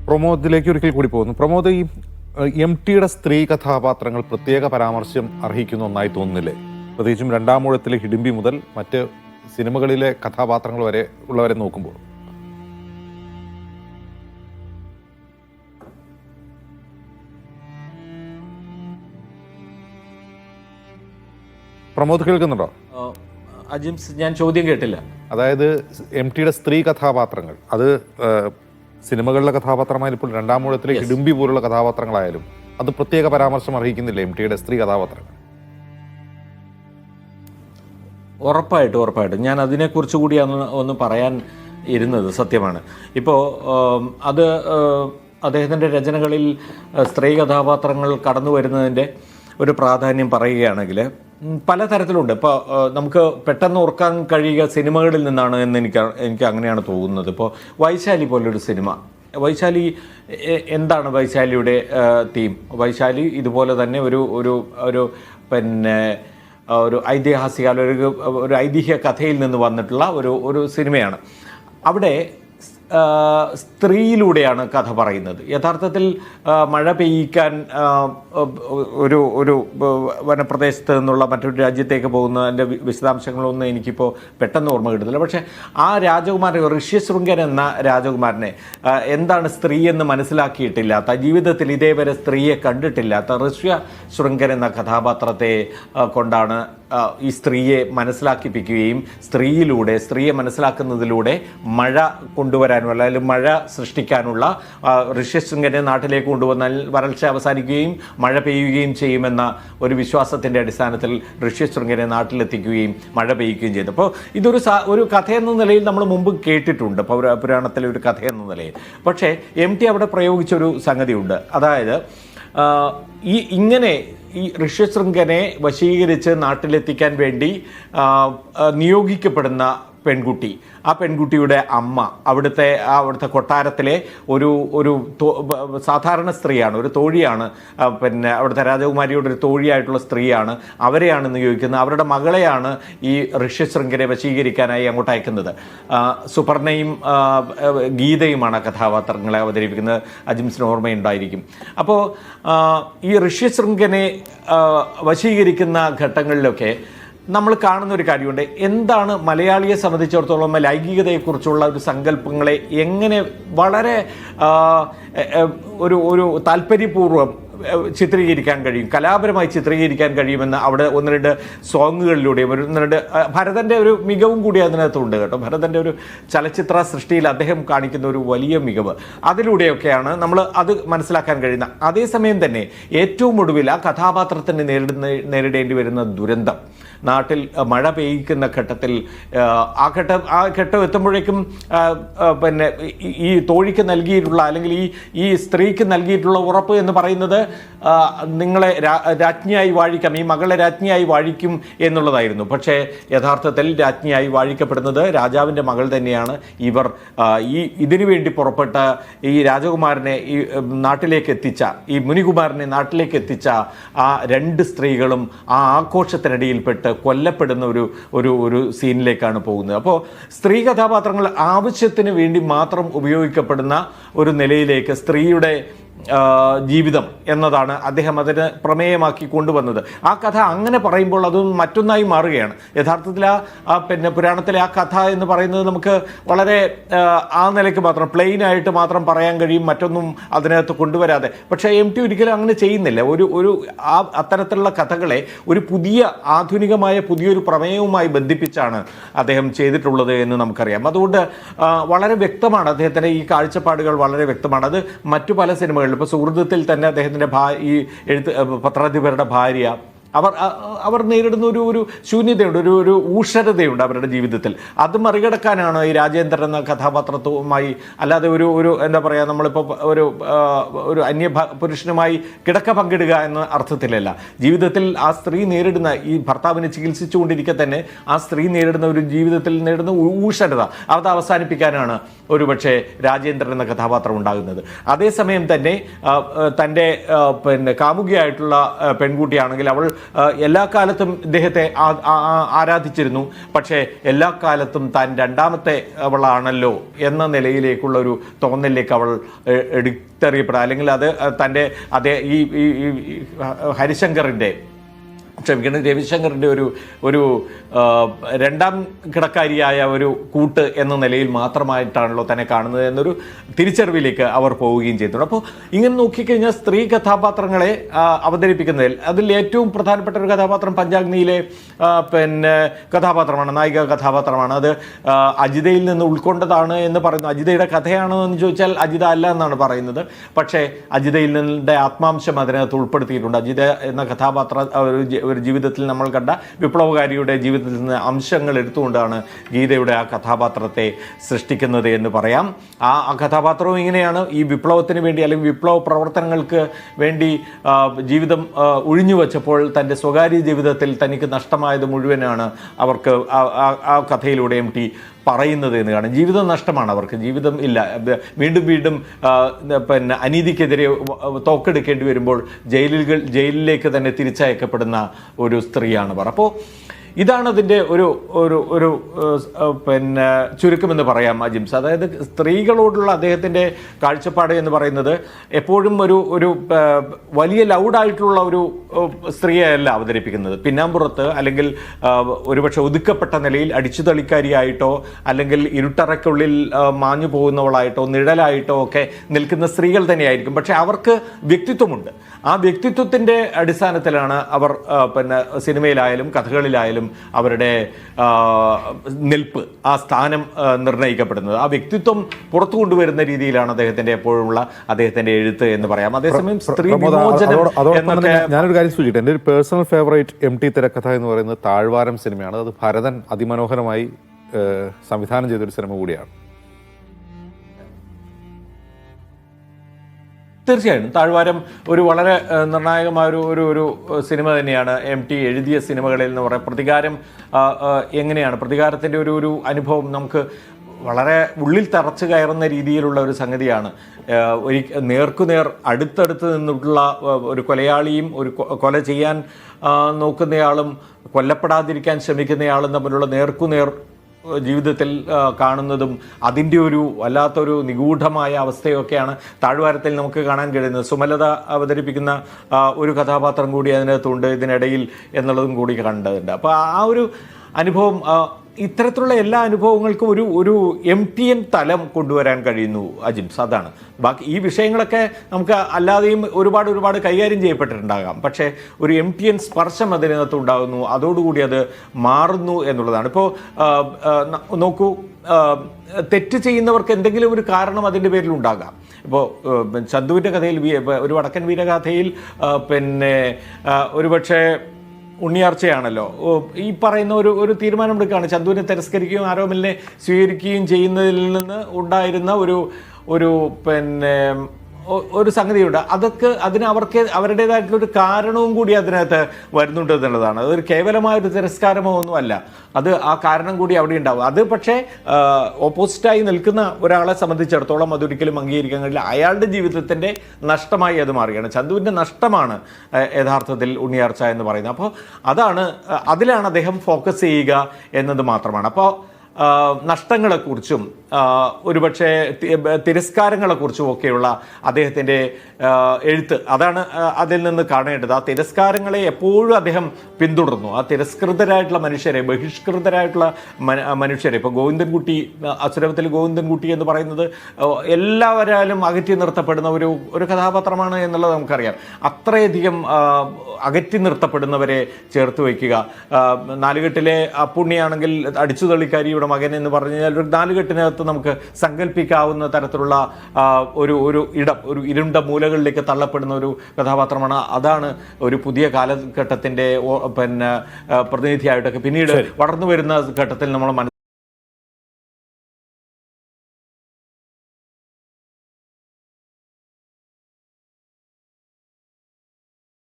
പ്രമോദിലേക്ക് ഒരിക്കൽ കൂടി പോകുന്നു. പ്രമോദ്, ഈ MTയുടെ സ്ത്രീ കഥാപാത്രങ്ങൾ പ്രത്യേക പരാമർശം അർഹിക്കുന്ന ഒന്നായി തോന്നുന്നില്ലേ? പ്രത്യേകിച്ചും രണ്ടാം ഊഴത്തിലെ ഹിഡിംബി മുതൽ മറ്റ് സിനിമകളിലെ കഥാപാത്രങ്ങൾ വരെ ഉള്ളവരെ നോക്കുമ്പോൾ. പ്രമോദ് കേൾക്കുന്നുണ്ടോ? അജിംസ്, ഞാൻ ചോദ്യം കേട്ടില്ല. അതായത് MTയുടെ സ്ത്രീ കഥാപാത്രങ്ങൾ, അത് സിനിമകളിലെ കഥാപാത്രമായാലും ഇപ്പോൾ രണ്ടാം ഊഴത്തിലെ ഹിഡിംബി പോലുള്ള കഥാപാത്രങ്ങളായാലും അത് പ്രത്യേക പരാമർശം അർഹിക്കുന്നില്ല MTയുടെ സ്ത്രീ കഥാപാത്രങ്ങൾ? ഉറപ്പായിട്ടും ഞാൻ അതിനെക്കുറിച്ച് കൂടി ഒന്ന് പറയാൻ ഇരുന്നത് സത്യമാണ്. ഇപ്പോൾ അത് അദ്ദേഹത്തിൻ്റെ രചനകളിൽ സ്ത്രീ കഥാപാത്രങ്ങൾ കടന്നു വരുന്നതിൻ്റെ ഒരു പ്രാധാന്യം പറയുകയാണെങ്കിൽ പലതരത്തിലുണ്ട്. ഇപ്പോൾ നമുക്ക് പെട്ടെന്ന് ഓർക്കാൻ കഴിയുക സിനിമകളിൽ നിന്നാണ് എന്ന് എനിക്ക് അങ്ങനെയാണ് തോന്നുന്നത്. ഇപ്പോൾ വൈശാലി പോലൊരു സിനിമ, വൈശാലി എന്താണ് വൈശാലിയുടെ തീം? വൈശാലി ഇതുപോലെ തന്നെ ഒരു പിന്നെ ഒരു ഐതിഹാസിക ഒരു ഐതിഹ്യ കഥയിൽ നിന്ന് വന്നിട്ടുള്ള ഒരു സിനിമയാണ്. അവിടെ സ്ത്രീയിലൂടെയാണ് കഥ പറയുന്നത്. യഥാർത്ഥത്തിൽ മഴ പെയ്യിക്കാൻ ഒരു വനപ്രദേശത്ത് നിന്നുള്ള മറ്റൊരു രാജ്യത്തേക്ക് പോകുന്നതിൻ്റെ വിശദാംശങ്ങളൊന്നും എനിക്കിപ്പോൾ പെട്ടെന്ന് ഓർമ്മ കിട്ടുന്നില്ല. പക്ഷേ ആ രാജകുമാരൻ, ഋഷ്യശൃംഗൻ എന്ന രാജകുമാരനെ എന്താണ് സ്ത്രീ എന്ന് മനസ്സിലാക്കിയിട്ടില്ലാത്ത, ജീവിതത്തിൽ ഇതേവരെ സ്ത്രീയെ കണ്ടിട്ടില്ലാത്ത ഋഷ്യശൃംഗൻ എന്ന കഥാപാത്രത്തെ കൊണ്ടാണ് ഈ സ്ത്രീയെ മനസ്സിലാക്കിപ്പിക്കുകയും സ്ത്രീയെ മനസ്സിലാക്കുന്നതിലൂടെ മഴ കൊണ്ടുവരാനുള്ള, അല്ലെങ്കിൽ മഴ സൃഷ്ടിക്കാനുള്ള, ഋഷ്യശൃംഗനെ നാട്ടിലേക്ക് കൊണ്ടുവന്നാൽ വരൾച്ച അവസാനിക്കുകയും മഴ പെയ്യുകയും ചെയ്യുമെന്ന ഒരു വിശ്വാസത്തിൻ്റെ അടിസ്ഥാനത്തിൽ ഋഷ്യശൃംഗനെ നാട്ടിലെത്തിക്കുകയും മഴ പെയ്യുകയും ചെയ്തു. അപ്പോൾ ഇതൊരു കഥയെന്ന നിലയിൽ നമ്മൾ മുമ്പ് കേട്ടിട്ടുണ്ട്, പുരാണത്തിലെ ഒരു കഥയെന്ന നിലയിൽ. പക്ഷേ MT അവിടെ പ്രയോഗിച്ചൊരു സംഗതിയുണ്ട്. അതായത് ഈ ഋഷ്യശൃംഗനെ വശീകരിച്ച് നാട്ടിലെത്തിക്കാൻ വേണ്ടി നിയോഗിക്കപ്പെടുന്ന പെൺകുട്ടി, ആ പെൺകുട്ടിയുടെ അമ്മ അവിടുത്തെ കൊട്ടാരത്തിലെ ഒരു സാധാരണ സ്ത്രീയാണ്, ഒരു തോഴിയാണ്. പിന്നെ അവിടുത്തെ രാജകുമാരിയുടെ ഒരു തോഴിയായിട്ടുള്ള സ്ത്രീയാണ്. അവരെയാണ് നിയോഗിക്കുന്നത്. അവരുടെ മകളെയാണ് ഈ ഋഷ്യശൃംഗനെ വശീകരിക്കാനായി അങ്ങോട്ട് അയക്കുന്നത്. സുപർണയും ഗീതയുമാണ് കഥാപാത്രങ്ങളെ അവതരിപ്പിക്കുന്നത്. അജിംസിന് ഓർമ്മയുണ്ടായിരിക്കും. അപ്പോൾ ഈ ഋഷ്യശൃംഗനെ വശീകരിക്കുന്ന ഘട്ടങ്ങളിലൊക്കെ നമ്മൾ കാണുന്ന ഒരു കാര്യമുണ്ട്. എന്താണ് മലയാളിയെ സംബന്ധിച്ചിടത്തോളം ലൈംഗികതയെക്കുറിച്ചുള്ള ഒരു സങ്കല്പങ്ങളെ എങ്ങനെ വളരെ ഒരു താല്പര്യപൂർവ്വം ചിത്രീകരിക്കാൻ കഴിയും, കലാപരമായി ചിത്രീകരിക്കാൻ കഴിയുമെന്ന് അവിടെ ഒന്ന് രണ്ട് സോങ്ങുകളിലൂടെയും ഒന്ന് രണ്ട് ഭരതൻ്റെ ഒരു മികവും കൂടി അതിനകത്തുണ്ട് കേട്ടോ. ഭരതൻ്റെ ഒരു ചലച്ചിത്ര സൃഷ്ടിയിൽ അദ്ദേഹം കാണിക്കുന്ന ഒരു വലിയ മികവ്, അതിലൂടെയൊക്കെയാണ് നമ്മൾ അത് മനസ്സിലാക്കാൻ കഴിയുന്നത്. അതേസമയം തന്നെ ഏറ്റവും ഒടുവിൽ ആ കഥാപാത്രത്തിന് നേരിടേണ്ടി വരുന്ന ദുരന്തം, നാട്ടിൽ മഴ പെയ്യിക്കുന്ന ഘട്ടത്തിൽ ആ ഘട്ടം എത്തുമ്പോഴേക്കും പിന്നെ ഈ തോഴിക്ക് നൽകിയിട്ടുള്ള, അല്ലെങ്കിൽ ഈ സ്ത്രീക്ക് നൽകിയിട്ടുള്ള ഉറപ്പ് എന്ന് പറയുന്നത് നിങ്ങളെ രാജ്ഞിയായി വാഴിക്കാം, ഈ മകളെ രാജ്ഞിയായി വാഴിക്കും എന്നുള്ളതായിരുന്നു. പക്ഷേ യഥാർത്ഥത്തിൽ രാജ്ഞിയായി വാഴിക്കപ്പെടുന്നത് രാജാവിൻ്റെ മകൾ തന്നെയാണ്. ഇവർ ഇതിനു വേണ്ടി പുറപ്പെട്ട ഈ രാജകുമാരനെ ഈ നാട്ടിലേക്ക് എത്തിച്ച, ഈ മുനികുമാരനെ നാട്ടിലേക്ക് എത്തിച്ച ആ രണ്ട് സ്ത്രീകളും ആ ആഘോഷത്തിനിടയിൽപ്പെട്ട് കൊല്ലപ്പെടുന്ന ഒരു സീനിലേക്കാണ് പോകുന്നത്. അപ്പോൾ സ്ത്രീ കഥാപാത്രങ്ങൾ ആവശ്യത്തിന് വേണ്ടി മാത്രം ഉപയോഗിക്കപ്പെടുന്ന ഒരു നിലയിലേക്ക് സ്ത്രീയുടെ ജീവിതം എന്നതാണ് അദ്ദേഹം അതിന് പ്രമേയമാക്കി കൊണ്ടുവന്നത്. ആ കഥ അങ്ങനെ പറയുമ്പോൾ അതും മറ്റൊന്നായി മാറുകയാണ്. യഥാർത്ഥത്തിൽ പിന്നെ പുരാണത്തിലെ ആ കഥ എന്ന് പറയുന്നത് നമുക്ക് വളരെ ആ നിലയ്ക്ക് മാത്രം പ്ലെയിനായിട്ട് മാത്രം പറയാൻ കഴിയും, മറ്റൊന്നും അതിനകത്ത് കൊണ്ടുവരാതെ. പക്ഷേ MT ഒരിക്കലും അങ്ങനെ ചെയ്യുന്നില്ല. അത്തരത്തിലുള്ള കഥകളെ ഒരു ആധുനികമായ പുതിയൊരു പ്രമേയവുമായി ബന്ധിപ്പിച്ചാണ് അദ്ദേഹം ചെയ്തിട്ടുള്ളത് എന്ന് നമുക്കറിയാം. അതുകൊണ്ട് വളരെ വ്യക്തമാണ് അദ്ദേഹത്തിൻ്റെ ഈ കാഴ്ചപ്പാടുകൾ, വളരെ വ്യക്തമാണ്. അത് മറ്റു പല സിനിമകളിലും, ഇപ്പോൾ സുഹൃത്തിൽ തന്നെ അദ്ദേഹത്തിൻ്റെ ഈ പത്രാധിപരുടെ ഭാര്യ, അവർ നേരിടുന്ന ഒരു ശൂന്യതയുണ്ട്, ഒരു ഊഷരതയുണ്ട് അവരുടെ ജീവിതത്തിൽ. അത് മറികടക്കാനാണ് ഈ രാജേന്ദ്രൻ എന്ന കഥാപാത്രവുമായി, അല്ലാതെ ഒരു എന്താ പറയുക, നമ്മളിപ്പോൾ ഒരു അന്യ പുരുഷനുമായി കിടക്ക പങ്കിടുക എന്ന അർത്ഥത്തിലല്ല. ജീവിതത്തിൽ ആ സ്ത്രീ നേരിടുന്ന, ഈ ഭർത്താവിനെ ചികിത്സിച്ചുകൊണ്ടിരിക്കെ തന്നെ ആ സ്ത്രീ നേരിടുന്ന ഒരു ജീവിതത്തിൽ നേരിടുന്ന ഊഷരത, അത് അവസാനിപ്പിക്കാനാണ് ഒരുപക്ഷെ രാജേന്ദ്രൻ എന്ന കഥാപാത്രം ഉണ്ടാകുന്നത്. അതേസമയം തന്നെ തൻ്റെ പിന്നെ കാമുകിയായിട്ടുള്ള പെൺകുട്ടിയാണെങ്കിൽ അവൾ എല്ലാ കാലത്തും ഇദ്ദേഹത്തെ ആരാധിച്ചിരുന്നു. പക്ഷേ എല്ലാ കാലത്തും താൻ രണ്ടാമത്തെ അവളാണല്ലോ എന്ന നിലയിലേക്കുള്ള ഒരു തോന്നലിലേക്ക് അവൾ എടുത്തെറിയപ്പെടുക, അല്ലെങ്കിൽ അത് തൻ്റെ അതേ ഈ ഹരിശങ്കറിൻ്റെ രവിശങ്കറിൻ്റെ ഒരു രണ്ടാം കിടക്കാരിയായ ഒരു കൂട്ട് എന്ന നിലയിൽ മാത്രമായിട്ടാണല്ലോ തന്നെ കാണുന്നത് എന്നൊരു തിരിച്ചറിവിലേക്ക് അവർ പോവുകയും ചെയ്തിട്ടുണ്ട്. അപ്പോൾ ഇങ്ങനെ നോക്കിക്കഴിഞ്ഞാൽ സ്ത്രീ കഥാപാത്രങ്ങളെ അവതരിപ്പിക്കുന്നതിൽ അതിൽ ഏറ്റവും പ്രധാനപ്പെട്ട ഒരു കഥാപാത്രം പഞ്ചാഗ്നിയിലെ കഥാപാത്രമാണ്, നായിക കഥാപാത്രമാണ്. അത് അജിതയിൽ നിന്ന് ഉൾക്കൊണ്ടതാണ് എന്ന് പറയുന്നു. അജിതയുടെ കഥയാണോ എന്ന് ചോദിച്ചാൽ അജിത അല്ല എന്നാണ് പറയുന്നത്. പക്ഷേ അജിതയിൽ നിന്നിൻ്റെ ആത്മാംശം അതിനകത്ത് ഉൾപ്പെടുത്തിയിട്ടുണ്ട്. അജിത എന്ന കഥാപാത്ര ഒരു ജീവിതത്തിൽ നമ്മൾ കണ്ട വിപ്ലവകാരിയുടെ ജീവിതത്തിൽ നിന്ന് അംശങ്ങൾ എടുത്തുകൊണ്ടാണ് ഗീതയുടെ ആ കഥാപാത്രത്തെ സൃഷ്ടിക്കുന്നത് എന്ന് പറയാം. ആ കഥാപാത്രവും ഇങ്ങനെയാണ്. ഈ വിപ്ലവത്തിന് വേണ്ടി അല്ലെങ്കിൽ വിപ്ലവ പ്രവർത്തനങ്ങൾക്ക് വേണ്ടി ജീവിതം ഒഴിഞ്ഞു വച്ചപ്പോൾ തൻ്റെ സ്വകാര്യ ജീവിതത്തിൽ തനിക്ക് നഷ്ടമായത് മുഴുവനാണ് അവർക്ക് ആ കഥയിലൂടെ MT പറയുന്നത് എന്ന് കാണും. ജീവിതം നഷ്ടമാണ് അവർക്ക്, ജീവിതം ഇല്ല. വീണ്ടും വീണ്ടും അനീതിക്കെതിരെ തോക്കെടുക്കേണ്ടി വരുമ്പോൾ ജയിലിലേക്ക് തന്നെ തിരിച്ചയക്കപ്പെടുന്ന ഒരു സ്ത്രീയാണ് അവർ. അപ്പോൾ ഇതാണ് അതിൻ്റെ ഒരു ഒരു ഒരു ചുരുക്കമെന്ന് പറയാം അജിംസ്. അതായത് സ്ത്രീകളോടുള്ള അദ്ദേഹത്തിൻ്റെ കാഴ്ചപ്പാട് എന്ന് പറയുന്നത് എപ്പോഴും ഒരു വലിയ ലൗഡായിട്ടുള്ള ഒരു സ്ത്രീയല്ല അവതരിപ്പിക്കുന്നത്. പിന്നാമ്പുറത്ത് അല്ലെങ്കിൽ ഒരുപക്ഷെ ഒതുക്കപ്പെട്ട നിലയിൽ അടിച്ചുതളിക്കാരിയായിട്ടോ അല്ലെങ്കിൽ ഇരുട്ടറയ്ക്കുള്ളിൽ മാഞ്ഞു പോകുന്നവളായിട്ടോ നിഴലായിട്ടോ ഒക്കെ നിൽക്കുന്ന സ്ത്രീകൾ തന്നെയായിരിക്കും. പക്ഷെ അവർക്ക് വ്യക്തിത്വമുണ്ട്. ആ വ്യക്തിത്വത്തിൻ്റെ അടിസ്ഥാനത്തിലാണ് അവർ സിനിമയിലായാലും കഥകളിലായാലും അവരുടെ നിൽപ്പ്, ആ സ്ഥാനം നിർണ്ണയിക്കപ്പെടുന്നത്. ആ വ്യക്തിത്വം പുറത്തു കൊണ്ടുവരുന്ന രീതിയിലാണ് അദ്ദേഹത്തിന്റെ എഴുത്ത് എന്ന് പറയാം. അതേസമയം സ്ത്രീ വിമോചനം എന്നൊക്കെ ഞാനൊരു കാര്യം സൂചിക്കട്ടെ. എൻ്റെ ഒരു പേഴ്സണൽ ഫേവറേറ്റ് MT തിരക്കഥ എന്ന് പറയുന്നത് താഴ്വാരം സിനിമയാണ്. അത് ഭരതൻ അതിമനോഹരമായി സംവിധാനം ചെയ്തൊരു സിനിമ കൂടിയാണ്. തീർച്ചയായും താഴ്വാരം ഒരു വളരെ നിർണായകമായ ഒരു സിനിമ തന്നെയാണ്. MT എഴുതിയ സിനിമകളിൽ എന്ന് പറയാം. പ്രതികാരം എങ്ങനെയാണ്, പ്രതികാരത്തിൻ്റെ ഒരു അനുഭവം നമുക്ക് വളരെ ഉള്ളിൽ തറച്ചു കയറുന്ന രീതിയിലുള്ള ഒരു സംഗതിയാണ്. നേർക്കുനേർ അടുത്തടുത്ത് നിന്നിട്ടുള്ള ഒരു കൊലയാളിയും ഒരു കൊല ചെയ്യാൻ നോക്കുന്നയാളും കൊല്ലപ്പെടാതിരിക്കാൻ ശ്രമിക്കുന്നയാളും തമ്മിലുള്ള നേർക്കുനേർ ജീവിതത്തിൽ കാണുന്നതും അതിൻ്റെ ഒരു വല്ലാത്തൊരു നിഗൂഢമായ അവസ്ഥയൊക്കെയാണ് താഴ്വാരത്തിൽ നമുക്ക് കാണാൻ കഴിയുന്നത്. സുമലത അവതരിപ്പിക്കുന്ന ഒരു കഥാപാത്രം കൂടി അതിനകത്തുണ്ട് ഇതിനിടയിൽ എന്നുള്ളതും കൂടി കണ്ടതുണ്ട്. അപ്പോൾ ആ ഒരു അനുഭവം, ഇത്തരത്തിലുള്ള എല്ലാ അനുഭവങ്ങൾക്കും ഒരു MTN തലം കൊണ്ടുവരാൻ കഴിയുന്നു അജിംസ്. അതാണ് ബാക്കി ഈ വിഷയങ്ങളൊക്കെ നമുക്ക് അല്ലാതെയും ഒരുപാട് കൈകാര്യം ചെയ്യപ്പെട്ടിട്ടുണ്ടാകാം. പക്ഷേ ഒരു MTN സ്പർശം അതിനകത്ത് ഉണ്ടാകുന്നു, അതോടുകൂടി അത് മാറുന്നു എന്നുള്ളതാണ്. ഇപ്പോൾ നോക്കൂ, തെറ്റ് ചെയ്യുന്നവർക്ക് എന്തെങ്കിലും ഒരു കാരണം അതിൻ്റെ പേരിൽ ഉണ്ടാകാം. ഇപ്പോൾ ചന്തുവിൻ്റെ കഥയിൽ, ഒരു വടക്കൻ വീരഗാഥയിൽ ഒരുപക്ഷെ ഉണ്ണിയാർച്ചയാണല്ലോ ഈ പറയുന്ന ഒരു തീരുമാനമെടുക്കുകയാണ്. ചന്തുവിനെ തിരസ്കരിക്കുകയും ആരോമലിനെ സ്വീകരിക്കുകയും ചെയ്യുന്നതിൽ നിന്ന് ഉണ്ടായിരുന്ന ഒരു സംഗതിയുണ്ട്. അവർക്ക് അവരുടേതായിട്ടുള്ളൊരു കാരണവും കൂടി അതിനകത്ത് വരുന്നുണ്ട് എന്നുള്ളതാണ്. അതൊരു കേവലമായൊരു തിരസ്കാരമോ ഒന്നുമല്ല, അത് ആ കാരണം കൂടി അവിടെ ഉണ്ടാവും. അത് പക്ഷേ ഓപ്പോസിറ്റായി നിൽക്കുന്ന ഒരാളെ സംബന്ധിച്ചിടത്തോളം അതൊരിക്കലും അംഗീകരിക്കാൻ കഴിയില്ല. അയാളുടെ ജീവിതത്തിൻ്റെ നഷ്ടമായി അത് മാറുകയാണ്. ചന്തുവിൻ്റെ നഷ്ടമാണ് യഥാർത്ഥത്തിൽ ഉണ്ണിയാർച്ച എന്ന് പറയുന്നത്. അപ്പോൾ അതിലാണ് അദ്ദേഹം ഫോക്കസ് ചെയ്യുക എന്നത് മാത്രമാണ്. അപ്പോൾ നഷ്ടങ്ങളെക്കുറിച്ചും ഒരുപക്ഷെ തിരസ്കാരങ്ങളെക്കുറിച്ചും ഒക്കെയുള്ള അദ്ദേഹത്തിൻ്റെ എഴുത്ത്, അതാണ് അതിൽ നിന്ന് കാണേണ്ടത്. ആ തിരസ്കാരങ്ങളെ എപ്പോഴും അദ്ദേഹം പിന്തുടർന്നു. ആ തിരസ്കൃതരായിട്ടുള്ള മനുഷ്യരെ, ബഹിഷ്കൃതരായിട്ടുള്ള മനുഷ്യരെ, ഇപ്പോൾ ഗോവിന്ദൻകുട്ടി, അസുരവത്തിൽ ഗോവിന്ദൻകുട്ടി എന്ന് പറയുന്നത് എല്ലാവരാലും അകറ്റി നിർത്തപ്പെടുന്ന ഒരു കഥാപാത്രമാണ് എന്നുള്ളത് നമുക്കറിയാം. അത്രയധികം അകറ്റി നിർത്തപ്പെടുന്നവരെ ചേർത്ത് വയ്ക്കുക. നാലുകെട്ടിലെ അപ്പുണ്ണിയാണെങ്കിൽ അടിച്ചുതള്ളിക്കാരിയുടെ മകൻ എന്ന് പറഞ്ഞു കഴിഞ്ഞാൽ ഒരു നാലുകെട്ടിനകത്ത് നമുക്ക് സങ്കല്പിക്കാവുന്ന തരത്തിലുള്ള ഒരു ഇരുണ്ട മൂലകളിലേക്ക് തള്ളപ്പെടുന്ന ഒരു കഥാപാത്രമാണ്. അതാണ് ഒരു പുതിയ കാലഘട്ടത്തിൻ്റെ പ്രതിനിധിയായിട്ടൊക്കെ പിന്നീട് വളർന്നു വരുന്ന ഘട്ടത്തിൽ നമ്മൾ